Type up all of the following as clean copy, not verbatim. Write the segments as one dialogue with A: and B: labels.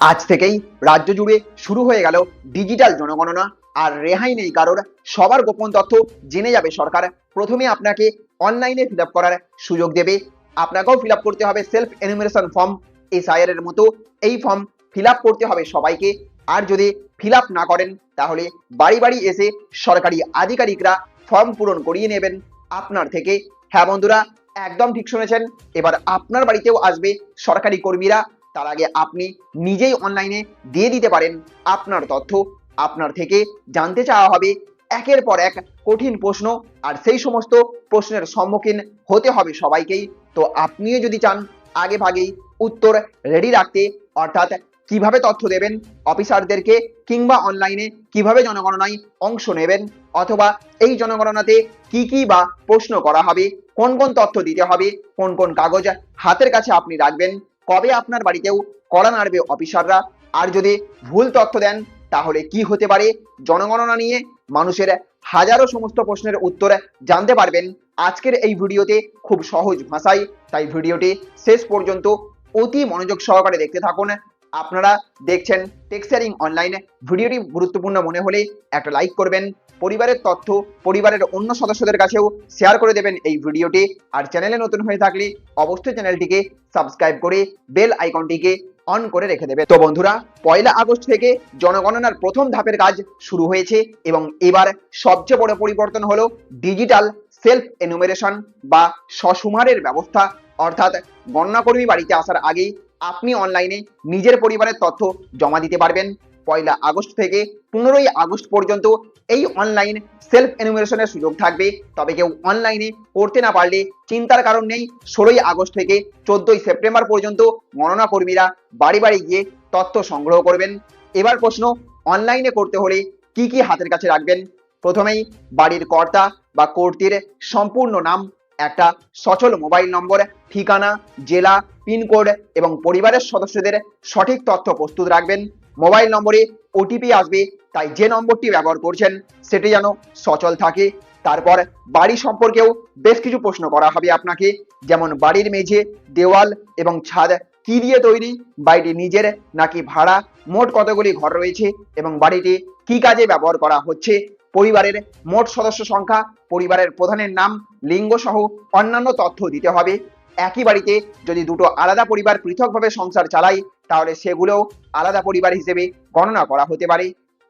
A: আজ থেকেই রাজ্য জুড়ে শুরু হয়ে গেল ডিজিটাল জনগণনা। আর রেহাই নেই কারোর, সবার গোপন তথ্য জেনে যাবে সরকার। প্রথমে আপনাকে অনলাইনে ফিল আপ করার সুযোগ দেবে। আপনাকেও ফিল আপ করতে হবে সেলফ এনুমারেশন ফর্ম, এসআইআর এর মতো। এই ফর্ম ফিল আপ করতে হবে সবাইকে। আর যদি ফিল আপ না করেন তাহলে বাড়ি বাড়ি এসে সরকারি আধিকারিকরা ফর্ম পূরণ করিয়ে নেবেন আপনার থেকে। হ্যাঁ বন্ধুরা, একদম ঠিক শুনেছেন। এবার আপনার বাড়িতেও আসবে সরকারি কর্মীরা। তার আগে আপনি নিজেই অনলাইনে দিয়ে দিতে পারেন আপনার তথ্য। আপনার থেকে জানতে চাওয়া হবে একের পর এক কঠিন প্রশ্ন, আর সেই সমস্ত প্রশ্নের সম্মুখীন হতে হবে সবাইকেই। তো আপনিও যদি চান আগে ভাগেই উত্তর রেডি রাখতে, অর্থাৎ কিভাবে তথ্য দেবেন অফিসারদেরকে, কিংবা অনলাইনে কিভাবে জনগণনায় অংশ নেবেন, অথবা এই জনগণনাতে কি কি বা প্রশ্ন করা হবে, কোন কোন তথ্য দিতে হবে, কোন কোন কাগজ হাতের কাছে আপনি রাখবেন, কবে আপনার বাড়িতেও কড়া নাড়বে অফিসাররা, আর যদি ভুল তথ্য দেন তাহলে কি হতে পারে, জনগণনা নিয়ে মানুষের হাজারো সমস্ত প্রশ্নের উত্তর জানতে পারবেন আজকের এই ভিডিওতে খুব সহজ ভাষায়। তাই ভিডিওটি শেষ পর্যন্ত অতি মনোযোগ সহকারে দেখতে থাকুন। আপনারা দেখছেন টেক শেয়ারিং অনলাইন। ভিডিওটি গুরুত্বপূর্ণ মনে হলে একটা লাইক করবেন, পরিবারের তথ্য পরিবারের অন্য সদস্যদের কাছেও শেয়ার করে দেবেন এই ভিডিওটি। আর চ্যানেলে নতুন হয়ে থাকলে অবশ্যই চ্যানেলটিকে সাবস্ক্রাইব করে বেল আইকনটিকে অন করে রেখে দেবে। তো বন্ধুরা, 1 আগস্ট থেকে জনগণনার প্রথম ধাপের কাজ শুরু হয়েছে এবং এবার সবচেয়ে বড় পরিবর্তন হলো ডিজিটাল সেলফ এনুমেরেশন বা সসুমারের ব্যবস্থা। অর্থাৎ গণনাকর্মী বাড়িতে আসার আগেই আপনি অনলাইনে নিজের পরিবারের তথ্য জমা দিতে পারবেন। 1 আগস্ট থেকে 15ই আগস্ট পর্যন্ত এই অনলাইন সেলফ এনুমেরেশনের সুযোগ থাকবে। তবে কেউ অনলাইনে করতে না পারলে চিন্তার কারণ নেই। 16ই আগস্ট থেকে 14ই সেপ্টেম্বর পর্যন্ত গণনা কর্মীরা বাড়ি বাড়ি গিয়ে তথ্য সংগ্রহ করবেন। এবার প্রশ্ন, অনলাইনে করতে হলে কি কি হাতের কাছে রাখবেন? প্রথমেই বাড়ির কর্তা বা কর্ত্রীর সম্পূর্ণ নাম, একটা সচল মোবাইল নম্বর, ঠিকানা, জেলা, পিনকোড এবং পরিবারের সদস্যদের সঠিক তথ্য প্রস্তুত রাখবেন। মোবাইল নম্বরে ওটিপি আসবে, তাই যে নম্বরটি ব্যবহার করছেন সেটি যেন সচল থাকে। তারপর বাড়ি সম্পর্কেও বেশ কিছু প্রশ্ন করা হবে আপনাকে, যেমন বাড়ির মেঝে, দেওয়াল এবং ছাদ কি দিয়ে তৈরি, বাড়িটি নিজের নাকি ভাড়া, মোট কতগুলি ঘর রয়েছে এবং বাড়িটি কি কাজে ব্যবহার করা হচ্ছে, পরিবারের মোট সদস্য সংখ্যা, পরিবারের প্রধানের নাম, লিঙ্গ সহ অন্যান্য তথ্য দিতে হবে। একই বাড়িতে যদি দুটো আলাদা পরিবার পৃথকভাবে সংসার চালায় তাহলে সেগুলোও আলাদা পরিবার হিসেবে গণনা করা হতে পারে।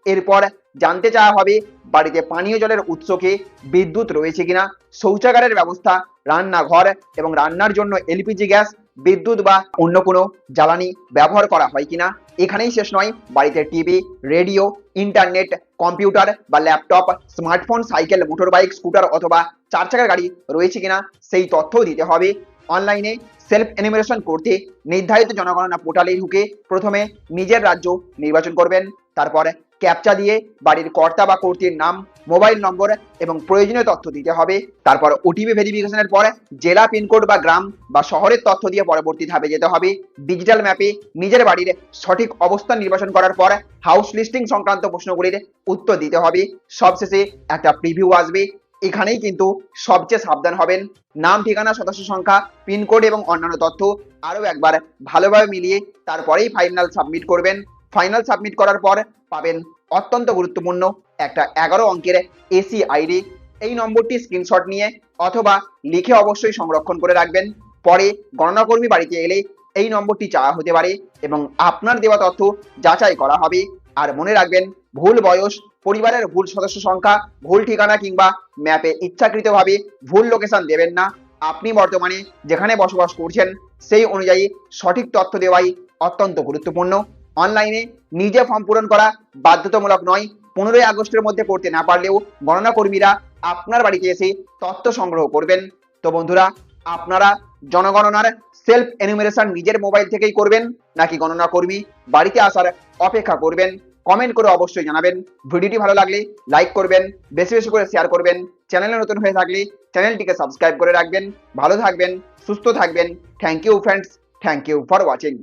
A: এরপর জানতে চাওয়া হবে বাড়িতে পানীয় জলের উৎসকে বিদ্যুৎ রয়েছে কিনা, শৌচাগারের ব্যবস্থা, রান্নাঘর এবং রান্নার জন্য এলপিজি গ্যাস, বিদ্যুৎ বা অন্য কোনো জ্বালানি ব্যবহার করা হয় কিনা। এখানেই শেষ নয়, বাড়িতে টিভি, রেডিও, ইন্টারনেট, কম্পিউটার বা laptop, smartphone, cycle, motor bike, scooter অথবা 4 চাকার গাড়ি রয়েছে কিনা সেই তথ্যও দিতে হবে। অনলাইনে সেলফ এনিমেশন করতে নির্ধারিত জনগণনা পোর্টালে ঢুকে প্রথমে নিজের রাজ্য নির্বাচন করবেন। তারপর ক্যাপচা দিয়ে বাড়ির কর্তা বা কর্ত্রীর নাম, মোবাইল নম্বর এবং প্রয়োজনীয় তথ্য দিতে হবে। তারপর ওটিপি ভেরিফিকেশনের পর জেলা, পিনকোড বা গ্রাম বা শহরের তথ্য দিয়ে পরবর্তী ধাপে যেতে হবে। ডিজিটাল ম্যাপে নিজের বাড়ির সঠিক অবস্থান নির্বাচন করার পর হাউস লিস্টিং সংক্রান্ত প্রশ্নগুলির উত্তর দিতে হবে। সবশেষে একটা প্রিভিউ আসবে। এখানেই কিন্তু সবচেয়ে সাবধান হবেন। নাম, ঠিকানা, সদস্য সংখ্যা, পিনকোড এবং অন্যান্য তথ্য আরও একবার ভালোভাবে মিলিয়ে তারপরেই ফাইনাল সাবমিট করবেন। ফাইনাল সাবমিট করার পর পাবেন অত্যন্ত গুরুত্বপূর্ণ একটা 11 অঙ্কের এসি আইডি। এই নম্বরটি স্ক্রিনশট নিয়ে অথবা লিখে অবশ্যই সংরক্ষণ করে রাখবেন। পরে গণনাকর্মী বাড়িতে এলে এই নম্বরটি চাওয়া হতে পারে এবং আপনার দেওয়া তথ্য যাচাই করা হবে। আর মনে রাখবেন, ভুল বয়স, পরিবারের ভুল সদস্য সংখ্যা, ভুল ঠিকানা কিংবা ম্যাপে ইচ্ছাকৃতভাবে ভুল লোকেশন দেবেন না। আপনি বর্তমানে যেখানে বসবাস করছেন সেই অনুযায়ী সঠিক তথ্য দেওয়াই অত্যন্ত গুরুত্বপূর্ণ। অনলাইনে নিজে ফর্ম পূরণ করা বাধ্যতামূলক নয়। 15ই আগস্টের মধ্যে করতে না পারলেও গণনা কর্মীরা আপনার বাড়িতে এসে তথ্য সংগ্রহ করবেন। তো বন্ধুরা, আপনারা জনগণনার সেলফ এনুমেরেশন নিজের মোবাইল থেকেই করবেন নাকি গণনা কর্মী বাড়িতে আসার অপেক্ষা করবেন? কমেন্ট করে অবশ্যই জানাবেন। ভিডিওটি ভালো লাগলে লাইক করবেন, বেশি বেশি করে শেয়ার করবেন। চ্যানেলে নতুন হয়ে থাকলে চ্যানেলটিকে সাবস্ক্রাইব করে রাখবেন। ভালো থাকবেন, সুস্থ থাকবেন। Thank you friends, thank you for watching.